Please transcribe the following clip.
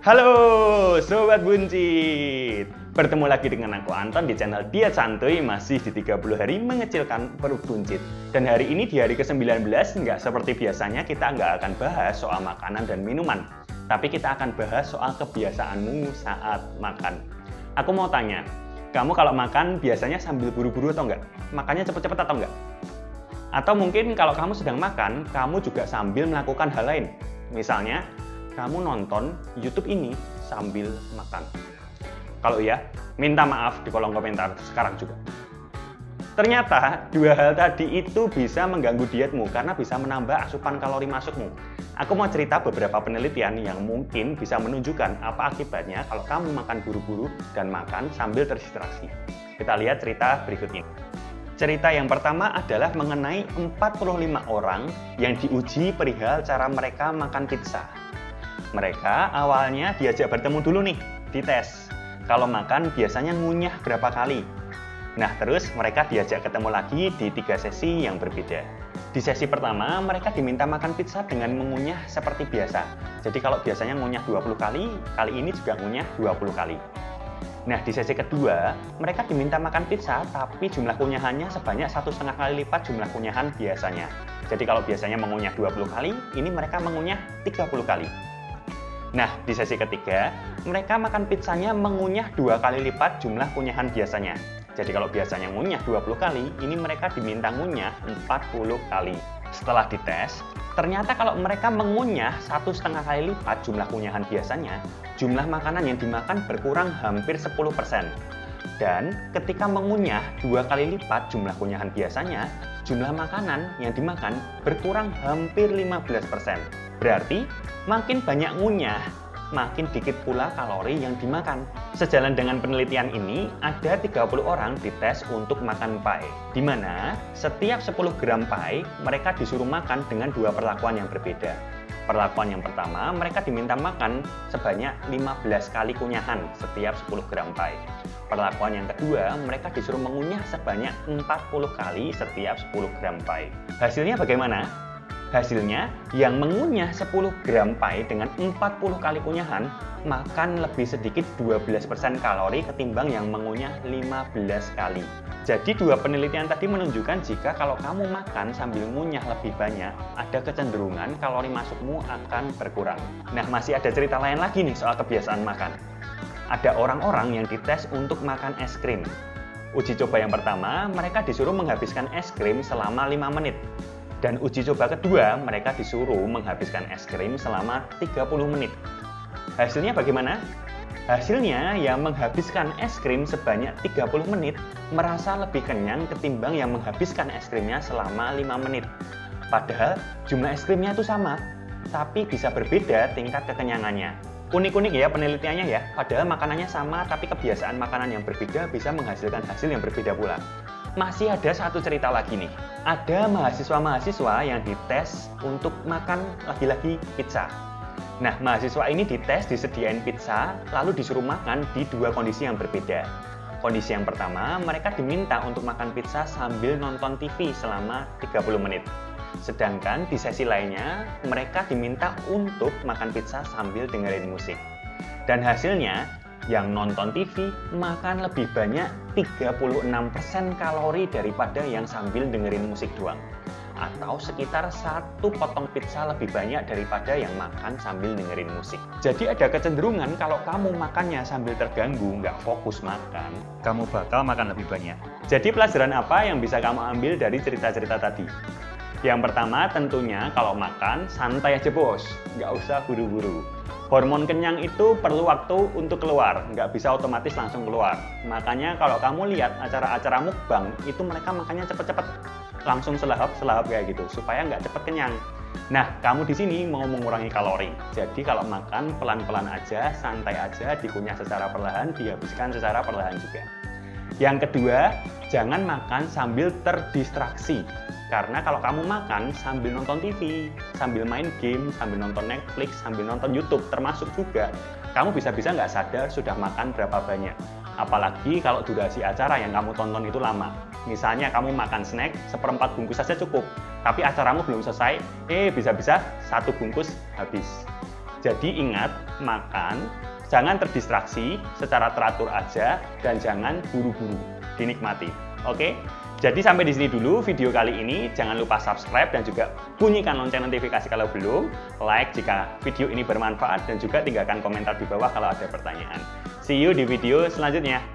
Halo Sobat Buncit, bertemu lagi dengan aku Anton di channel Diet Santuy, masih di 30 hari mengecilkan perut buncit. Dan hari ini di hari ke-19, nggak seperti biasanya kita nggak akan bahas soal makanan dan minuman, tapi kita akan bahas soal kebiasaanmu saat makan. Aku mau tanya, kamu kalau makan biasanya sambil buru-buru atau enggak? Makannya cepet-cepet atau enggak? Atau mungkin kalau kamu sedang makan, kamu juga sambil melakukan hal lain. Misalnya, kamu nonton YouTube ini sambil makan. Kalau iya, minta maaf di kolom komentar sekarang juga. Ternyata, dua hal tadi itu bisa mengganggu dietmu karena bisa menambah asupan kalori masukmu. Aku mau cerita beberapa penelitian yang mungkin bisa menunjukkan apa akibatnya kalau kamu makan buru-buru dan makan sambil terdistraksi. Kita lihat cerita berikutnya. Cerita yang pertama adalah mengenai 45 orang yang diuji perihal cara mereka makan pizza. Mereka awalnya diajak bertemu dulu nih, dites. Kalau makan biasanya ngunyah berapa kali. Nah, terus mereka diajak ketemu lagi di 3 sesi yang berbeda. Di sesi pertama, mereka diminta makan pizza dengan mengunyah seperti biasa. Jadi kalau biasanya ngunyah 20 kali, kali ini juga ngunyah 20 kali. Nah, di sesi kedua, mereka diminta makan pizza, tapi jumlah kunyahannya sebanyak 1,5 kali lipat jumlah kunyahan biasanya. Jadi kalau biasanya mengunyah 20 kali, ini mereka mengunyah 30 kali. Nah, di sesi ketiga, mereka makan pizzanya mengunyah 2 kali lipat jumlah kunyahan biasanya. Jadi kalau biasanya ngunyah 20 kali, ini mereka diminta ngunyah 40 kali. Setelah dites, ternyata kalau mereka mengunyah 1,5 kali lipat jumlah kunyahan biasanya, jumlah makanan yang dimakan berkurang hampir 10%. Dan ketika mengunyah 2 kali lipat jumlah kunyahan biasanya, jumlah makanan yang dimakan berkurang hampir 15%. Berarti, makin banyak ngunyah, makin dikit pula kalori yang dimakan. Sejalan dengan penelitian ini, ada 30 orang dites untuk makan pie, di mana setiap 10 gram pie, mereka disuruh makan dengan 2 perlakuan yang berbeda. Perlakuan yang pertama, mereka diminta makan sebanyak 15 kali kunyahan setiap 10 gram pie. Perlakuan yang kedua, mereka disuruh mengunyah sebanyak 40 kali setiap 10 gram pie. Hasilnya bagaimana? Hasilnya, yang mengunyah 10 gram pie dengan 40 kali kunyahan makan lebih sedikit 12% kalori ketimbang yang mengunyah 15 kali. Jadi dua penelitian tadi menunjukkan jika kalau kamu makan sambil ngunyah lebih banyak, ada kecenderungan kalori masukmu akan berkurang. Nah, masih ada cerita lain lagi nih soal kebiasaan makan. Ada orang-orang yang dites untuk makan es krim. Uji coba yang pertama, mereka disuruh menghabiskan es krim selama 5 menit. Dan uji coba kedua, mereka disuruh menghabiskan es krim selama 30 menit. Hasilnya bagaimana? Hasilnya yang menghabiskan es krim sebanyak 30 menit merasa lebih kenyang ketimbang yang menghabiskan es krimnya selama 5 menit. Padahal jumlah es krimnya itu sama, tapi bisa berbeda tingkat kekenyangannya. Unik-unik ya penelitiannya ya, padahal makanannya sama tapi kebiasaan makanan yang berbeda bisa menghasilkan hasil yang berbeda pula. Masih ada satu cerita lagi nih. Ada mahasiswa-mahasiswa yang dites untuk makan lagi-lagi pizza. Nah, mahasiswa ini dites disediain pizza, lalu disuruh makan di 2 kondisi yang berbeda. Kondisi yang pertama, mereka diminta untuk makan pizza sambil nonton TV selama 30 menit. Sedangkan di sesi lainnya, mereka diminta untuk makan pizza sambil dengerin musik. Dan hasilnya, yang nonton TV makan lebih banyak 36% kalori daripada yang sambil dengerin musik doang. Atau sekitar 1 potong pizza lebih banyak daripada yang makan sambil dengerin musik. Jadi ada kecenderungan kalau kamu makannya sambil terganggu, nggak fokus makan, kamu bakal makan lebih banyak. Jadi pelajaran apa yang bisa kamu ambil dari cerita-cerita tadi? Yang pertama tentunya kalau makan santai aja bos, nggak usah buru-buru. Hormon kenyang itu perlu waktu untuk keluar, nggak bisa otomatis langsung keluar. Makanya kalau kamu lihat acara-acara mukbang, itu mereka makannya cepet-cepet, langsung selahap kayak gitu, supaya nggak cepet kenyang. Nah, kamu di sini mau mengurangi kalori. Jadi kalau makan pelan-pelan aja, santai aja, dikunyah secara perlahan, dihabiskan secara perlahan juga. Yang kedua, jangan makan sambil terdistraksi. Karena kalau kamu makan sambil nonton TV, sambil main game, sambil nonton Netflix, sambil nonton YouTube, termasuk juga, kamu bisa-bisa nggak sadar sudah makan berapa banyak. Apalagi kalau durasi acara yang kamu tonton itu lama. Misalnya kamu makan snack, 1/4 bungkus saja cukup. Tapi acaramu belum selesai, bisa-bisa 1 bungkus habis. Jadi ingat, makan, jangan terdistraksi, secara teratur aja, dan jangan buru-buru, dinikmati. Oke? Jadi sampai di sini dulu video kali ini. Jangan lupa subscribe dan juga bunyikan lonceng notifikasi kalau belum. Like jika video ini bermanfaat dan juga tinggalkan komentar di bawah kalau ada pertanyaan. See you di video selanjutnya.